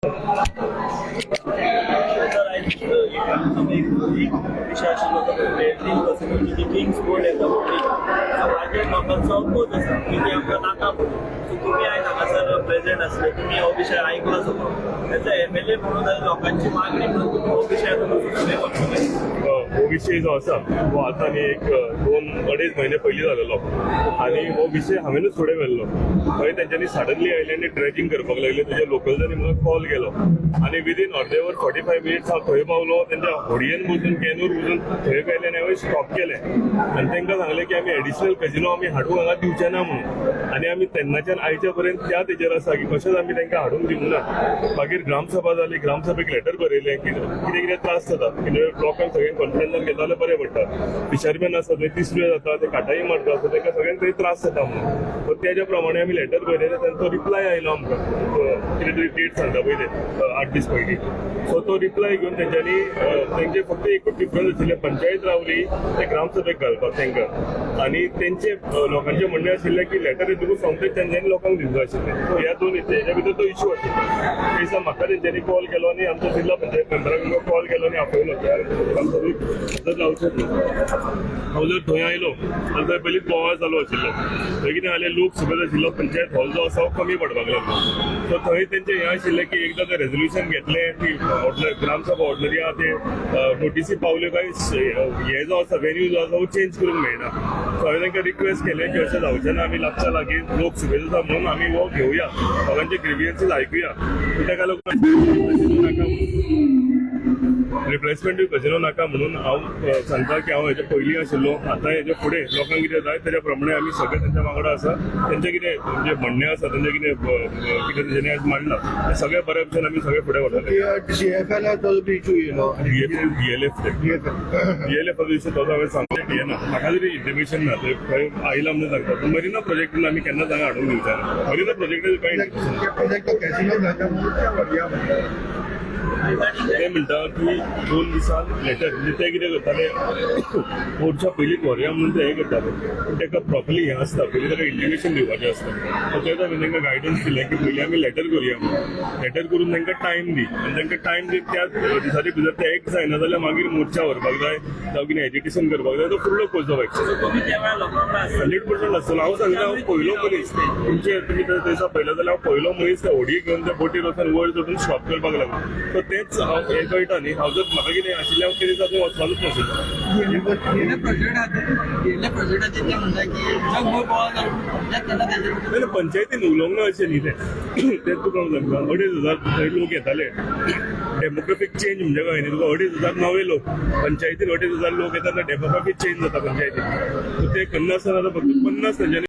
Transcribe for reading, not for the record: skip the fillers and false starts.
विषय आशिल्लो तो तीन पर्सेंट किंग्स बोर्ड येता मार्केट लोकांचो अपोज आसा की ती आमकां नाका म्हणून सो तुमी आयज हांगासर प्रेजेंट आसले तुमी हो विशय आयकलो सगळो तेचो एमएलए म्हणून आनी लोकांची मागणी म्हणून तुमी हो विशय फुडें व्हरतले. हो विषय जो आसा तो आता न्ही एक 2-2.5 महिने पयलीं जालेलो आनी हो विशय हांवेनूच फुडें व्हेल्लो. थंय तेंच्यांनी सडनली आयले आनी ड्रॅजिंग करपाक लागले. तेजे लोकल्सांनी म्हाका कॉल केलो आनी विदीन अर्दे वर 45 मिनिट्स हांव थंय पावलो. तेंच्या होडयेन बसून कॅनूर बसून थंय गेले आनी हांवें स्टॉप केलें आनी तांकां सांगलें की आमी एडिशनल कजिनो आमी हाडूंक हांगा दिवचे ना म्हणून. आनी आमी तेन्नाच्यान आयच्या पर्यंत त्या तेजेर आसा की कशेंच आमी तांकां हाडूंक दिवंक ना. मागीर ग्रामसभा जाली. ग्रामसभेक लेटर बरयलें की कितें कितें त्रास जाता कित्याक लोकांक सगळ्यांक कॉन्फिडन्सान घेता जाल्यार बरें पडटा. फिशरमॅन आसा थंय तिसऱ्यो जाता ते काटाई मारता सो तांकां सगळ्यांक थंय त्रास जाता म्हणून. सो तेज्या प्रमाणे आमी लेटर बरयलें. तांचो रिप्लाय आयलो आमकां कितें तरी डेट सांगता पळय ते 8 दीस पयलीं. सो तो रिप्लाय घेवन तेंच्यांनी तेंचे फक्त एकूच डिफरन्स आशिल्लें पंचायत रावली ते ग्रामसभेक घालपाक तांकां आनी तेंचे लोकांचें म्हणणें आशिल्लें की लेटर येतकूच सोमतेच तेंच्यांनी लोकांक दिवंक जाय आशिल्लें. सो ह्या दोन हेच्या भितर तो इश्यू आशिल्लो. ते दिसा म्हाका तेंच्यांनी कॉल केलो आनी आमचो जिल्हा पंचायत मेंबराक कॉल केलो आनी आपयलो ग्रामसभेक हजर जावचेंच ना. हांव जर थंय आयलो जाल्यार थंय पयलींच बोवाळ चालू आशिल्लो. थंय कितें जालें लोक सगळो आशिल्लो पंचायत हॉल जो आसा कमी पडपाक लागलो. सो थंय तेंचें हें आशिल्लें की एकदां तें रेजोल्युशन घेतलें की ग्रामसभा ऑर्डनरी आहा ते नोटीसी पावल्यो काय हे जो आसा वेन्यू जो आसा तो चेंज करूंक मेळना. सो हांवें तांकां रिक्वेस्ट केलें की अशें जावचें ना. आमी लागच्या लागीं लोक सुबेज आसा म्हणून आमी हो घेवया लोकांचे ग्रिवियन्सीस आयकुया. ताका लागून रिप्लेसमेंट कजिनो नाका म्हणून हांव सांगता की हांव हेजे पयलीं आशिल्लो. आतां हेजे फुडें लोकांक कितें जाय तेज्या प्रमाणे आमी सगळे तेंच्या वांगडा आसा. तेंचें कितें म्हणजे म्हणणें आसा तेंचें कितें तेंच्यांनी आज मांडलां तें सगळें बरे भशेन आमी सगळे फुडें व्हरतले. सीएफएल इशू येयलो डीएलएफ इशू तो हांवें सांगलें येना. म्हाका जरी इंटिमेशन ना थंय आयला म्हणून सांगता. मरिना प्रोजेक्टान आमी केन्नाच हांगा हाडूंक दिवचे ना. मरिना प्रोजेक्टाचें कांय प्रोजेक्ट कॅसिनो जाता म्हणून त्या भरया ते म्हणटा की 2 दिसान लेटर म्हणजे ते कितें करताले कोर्टच्या पयलींच व्हरया म्हणून ते हें करताले. पूण ताका प्रॉपरली हें आसता पयलीं ताका इंटिमेशन दिवपाचें आसता. सो तेच हांवें तांकां गायडन्स दिलें की पयलीं आमी लेटर करुया म्हणून. लेटर करून तांकां टायम दी आनी तांकां टायम दीत त्या दिसाच्या भितर ते एक जायना जाल्यार मागीर मोर्चा व्हरपाक जाय जावं कितें एजिटेशन करपाक जाय तो फुडलो कोर्स ऑफ एक्शन 100% आसतलो. हांव सांगता हांव पयलो मनीस तुमी त्या दिसा पयलो जाल्यार हांव पयलो मनीस त्या होडये घेवन त्या बोटीर वचून वयर चडून स्टॉप करपाक लागलो. सो तेच हांव हें कळटा न्ही. हांव जर म्हाका कितें आशिल्लें हांव कितें जाता वचपाकूच नाशिल्लो. पंचायतीन उलोवंक ना अशें न्ही तें तुका हांव सांगता. 2,500 थंय लोक येताले. डेमोग्राफीक चेंज म्हणजे कळ्ळें न्ही तुका. 2,500 नवे लोक पंचायतीन 2,500 लोक येतात. डेमोग्राफीक चेंज जाता पंचायतीन. सो ते करनासतना फक्त 50 तेंच्यांनी